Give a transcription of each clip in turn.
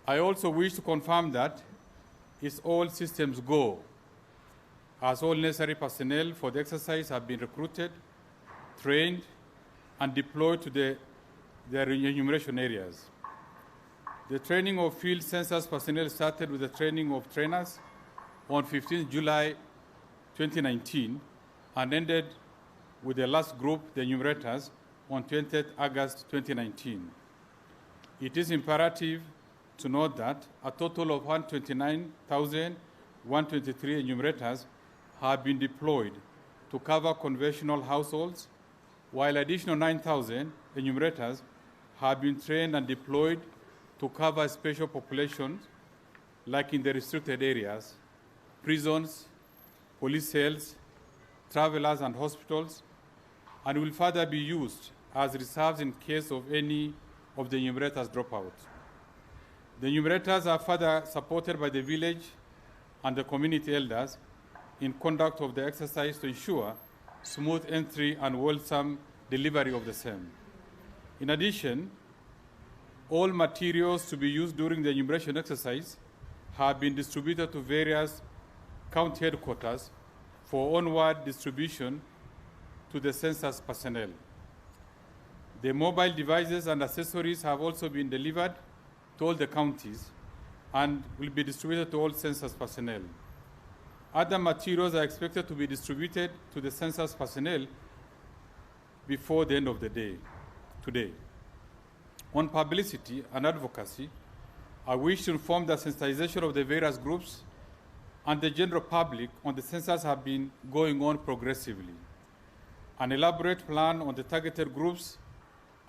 I also wish to confirm that it's all systems go, as all necessary personnel for the exercise have been recruited, trained, and deployed to their enumeration areas. The training of field census personnel started with the training of trainers on 15 July 2019 and ended with the last group, the enumerators, on 20th August 2019. It is imperative to note that a total of 129,123 enumerators have been deployed to cover conventional households, while additional 9,000 enumerators have been trained and deployed to cover special populations like in the restricted areas, prisons, police cells, travelers and hospitals, and will further be used as reserves in case of any of the enumerators drop out. The enumerators are further supported by the village and the community elders in conduct of the exercise to ensure smooth entry and wholesome delivery of the same. In addition, all materials to be used during the enumeration exercise have been distributed to various county headquarters for onward distribution to the census personnel. The mobile devices and accessories have also been delivered to all the counties and will be distributed to all census personnel. Other materials are expected to be distributed to the census personnel before the end of the day, today. On publicity and advocacy, I wish to inform that sensitization of the various groups and the general public on the census have been going on progressively. An elaborate plan on the targeted groups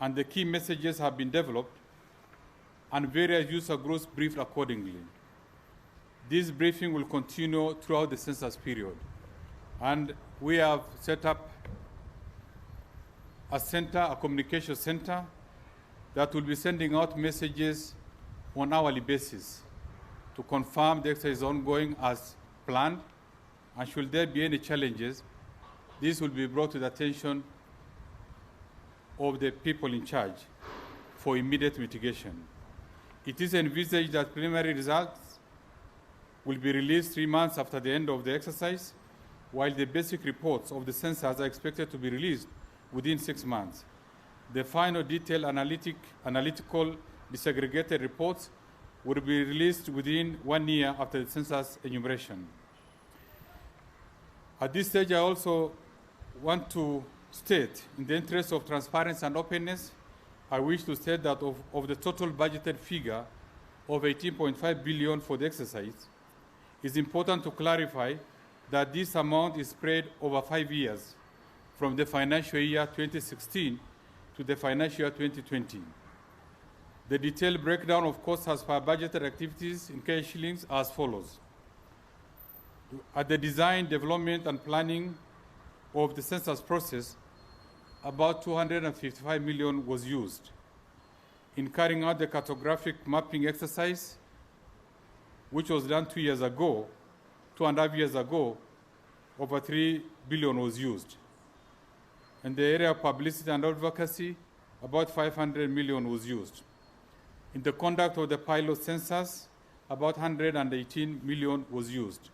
and the key messages have been developed and various user groups briefed accordingly. This briefing will continue throughout the census period. And we have set up a center, a communication center, that will be sending out messages on an hourly basis to confirm the exercise is ongoing as planned, and should there be any challenges, this will be brought to the attention of the people in charge for immediate mitigation. It is envisaged that preliminary results will be released 3 months after the end of the exercise, while the basic reports of the census are expected to be released within 6 months. The final detailed analytical disaggregated reports will be released within 1 year after the census enumeration. At this stage, I also want to state, in the interest of transparency and openness, I wish to state that of the total budgeted figure of 18.5 billion for the exercise, it's important to clarify that this amount is spread over 5 years, from the financial year 2016 to the financial year 2020. The detailed breakdown of costs as per budgeted activities in cash shillings as follows. At the design, development, and planning of the census process, about 255 million was used. In carrying out the cartographic mapping exercise, which was done 2 years ago, 2.5 years ago, over 3 billion was used. In the area of publicity and advocacy, about 500 million was used. In the conduct of the pilot census, about 118 million was used,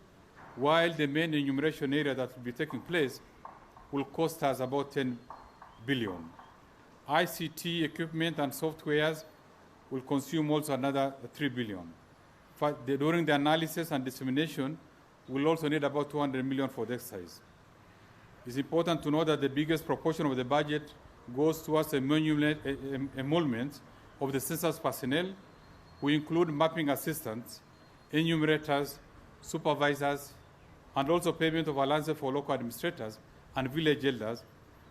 while the main enumeration area that will be taking place will cost us about 10 billion. ICT equipment and softwares will consume also another 3 billion. During the analysis and dissemination, we'll also need about 200 million for the exercise. It's important to know that the biggest proportion of the budget goes towards emolument of the census personnel, who include mapping assistants, enumerators, supervisors, and also payment of allowances for local administrators and village elders,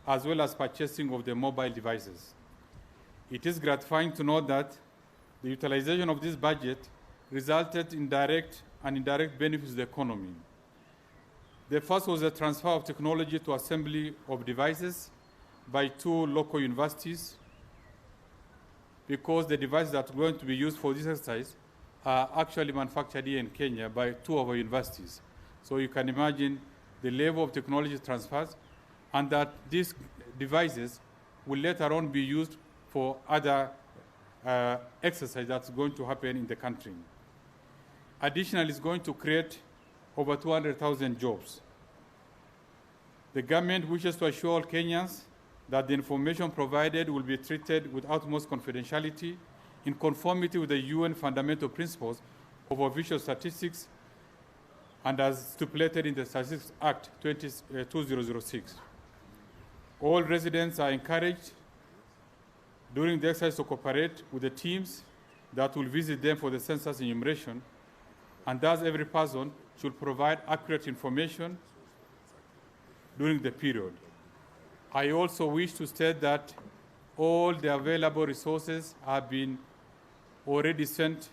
as well as purchasing of the mobile devices. It is gratifying to note that the utilization of this budget resulted in direct and indirect benefits to the economy. The first was the transfer of technology to assembly of devices by 2 local universities, because the devices that are going to be used for this exercise are actually manufactured here in Kenya by 2 of our universities. So you can imagine the level of technology transfers, and that these devices will later on be used for other exercise that's going to happen in the country. Additionally, it's going to create over 200,000 jobs. The government wishes to assure all Kenyans that the information provided will be treated with utmost confidentiality in conformity with the UN fundamental principles of official statistics and as stipulated in the Statistics Act 2006. All residents are encouraged during the exercise to cooperate with the teams that will visit them for the census enumeration, and thus every person should provide accurate information during the period. I also wish to state that all the available resources have been already sent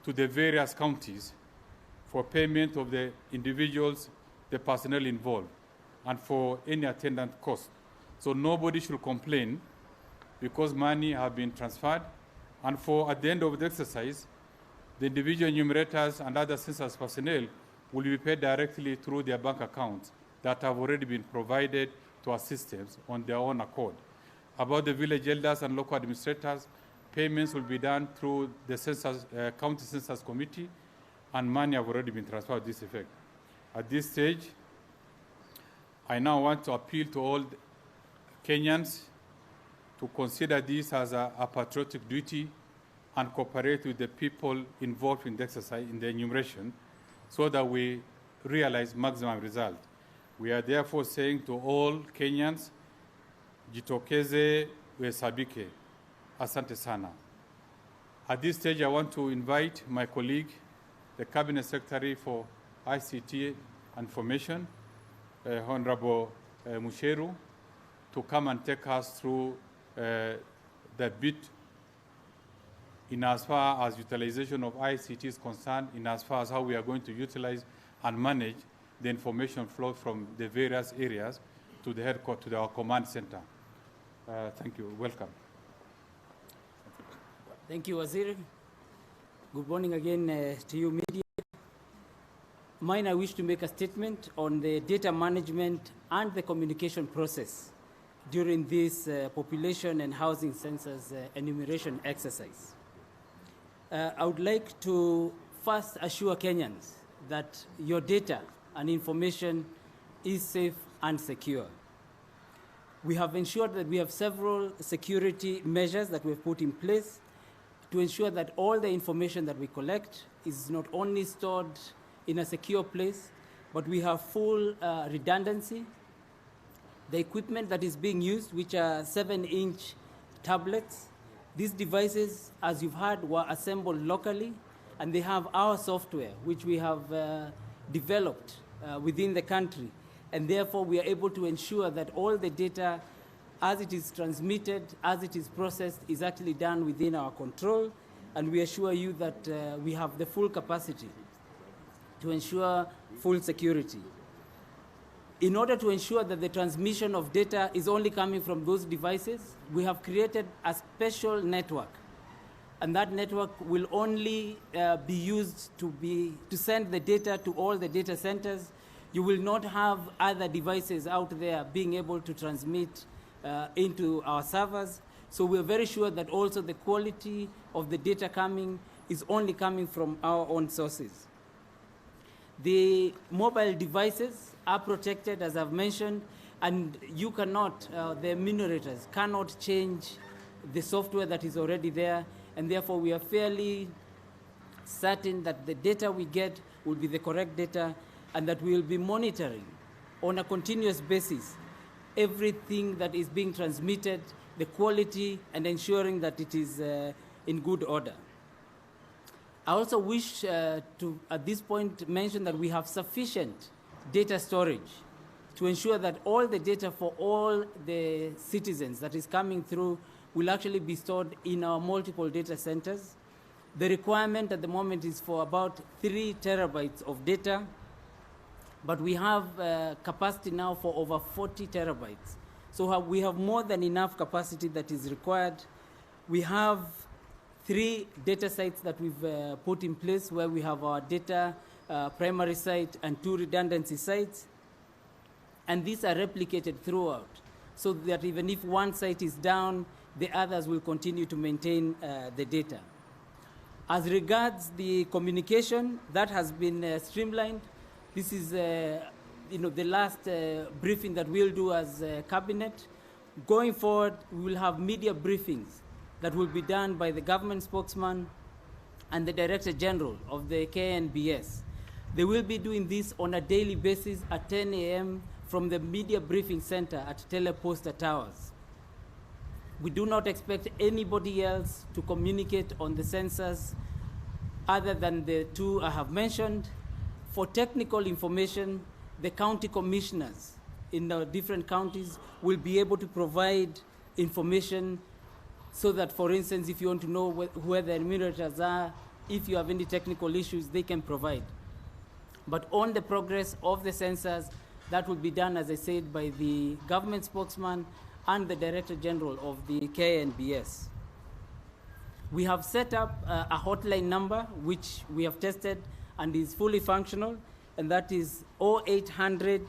to the various counties for payment of the individuals, the personnel involved, and for any attendant cost. So nobody should complain because money have been transferred. And for at the end of the exercise, the individual enumerators and other census personnel will be paid directly through their bank accounts that have already been provided to our systems on their own accord. About the village elders and local administrators, payments will be done through the census, county census committee, and money have already been transferred to this effect. At this stage, I now want to appeal to all Kenyans to consider this as a patriotic duty and cooperate with the people involved in the exercise, in the enumeration, so that we realize maximum result. We are therefore saying to all Kenyans, jitokeze uhesabike. Asante sana. At this stage, I want to invite my colleague, the Cabinet Secretary for ICT and Information, Honorable Musheru, to come and take us through the bit in as far as utilization of ICT is concerned, in as far as how we are going to utilize and manage the information flow from the various areas to the headquarters, to our command center. Thank you. Welcome. Thank you, Waziri. Good morning again to you, media. Mine, I wish to make a statement on the data management and the communication process during this population and housing census enumeration exercise. I would like to first assure Kenyans that your data and information is safe and secure. We have ensured that we have several security measures that we have put in place to ensure that all the information that we collect is not only stored in a secure place, but we have full redundancy. The equipment that is being used, which are 7-inch tablets, these devices, as you've heard, were assembled locally, and they have our software, which we have developed within the country. And therefore, we are able to ensure that all the data, as it is transmitted, as it is processed, is actually done within our control. And we assure you that we have the full capacity to ensure full security. In order to ensure that the transmission of data is only coming from those devices, we have created a special network. And that network will only be used to send the data to all the data centers. You will not have other devices out there being able to transmit into our servers. So we're very sure that also the quality of the data coming is only coming from our own sources. The mobile devices are protected, as I've mentioned, and you cannot, the enumerators cannot change the software that is already there, and therefore we are fairly certain that the data we get will be the correct data, and that we will be monitoring on a continuous basis everything that is being transmitted, the quality, and ensuring that it is in good order. I also wish to, at this point, mention that we have sufficient data storage to ensure that all the data for all the citizens that is coming through will actually be stored in our multiple data centers. The requirement at the moment is for about 3 terabytes of data, but we have capacity now for over 40 terabytes. So we have more than enough capacity that is required. We have 3 data sites that we've put in place where we have our data primary site and 2 redundancy sites. And these are replicated throughout, so that even if one site is down, The others will continue to maintain the data. As regards the communication, that has been streamlined. This is the last briefing that we'll do as cabinet. Going forward, we will have media briefings that will be done by the government spokesman and the Director General of the KNBS. They will be doing this on a daily basis at 10 a.m. from the Media Briefing Center at Teleposta Towers. We do not expect anybody else to communicate on the census other than the two I have mentioned. For technical information, the county commissioners in the different counties will be able to provide information so that, for instance, if you want to know where the enumerators are, if you have any technical issues, they can provide. But on the progress of the census, that will be done, as I said, by the government spokesman and the Director General of the KNBS. We have set up a hotline number, which we have tested and is fully functional, and that is 0800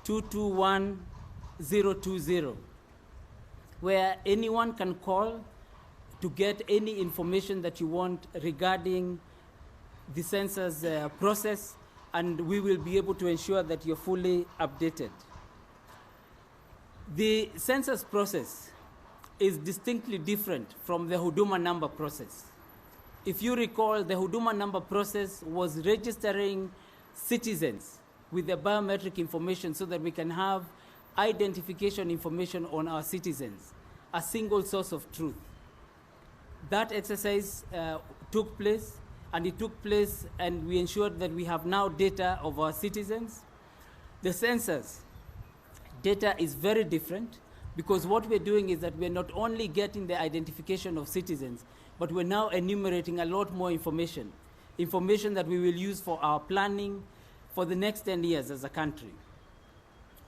221 020, where anyone can call to get any information that you want regarding the census process, and we will be able to ensure that you're fully updated. The census process is distinctly different from the Huduma number process. If you recall, the Huduma number process was registering citizens with their biometric information so that we can have identification information on our citizens, a single source of truth. That exercise took place, and we ensured that we have now data of our citizens. The census data is very different, because what we're doing is that we're not only getting the identification of citizens, but we're now enumerating a lot more information that we will use for our planning for the next 10 years as a country.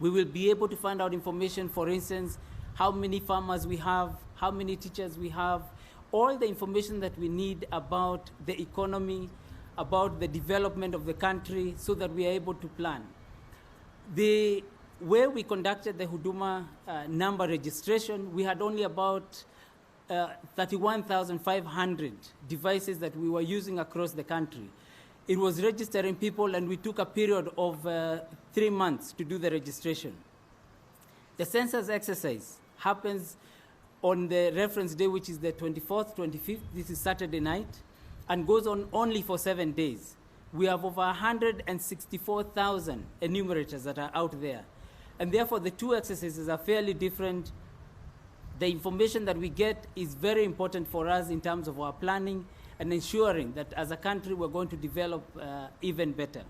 We will be able to find out information, for instance, how many farmers we have, how many teachers we have, all the information that we need about the economy, about the development of the country, so that we are able to plan. The way we conducted the Huduma number registration, we had only about 31,500 devices that we were using across the country. It was registering people, and we took a period of 3 months to do the registration. The census exercise happens on the reference day, which is the 24th, 25th. This is Saturday night, and goes on only for 7 days. We have over 164,000 enumerators that are out there. And therefore, the two exercises are fairly different. The information that we get is very important for us in terms of our planning and ensuring that as a country we're going to develop even better.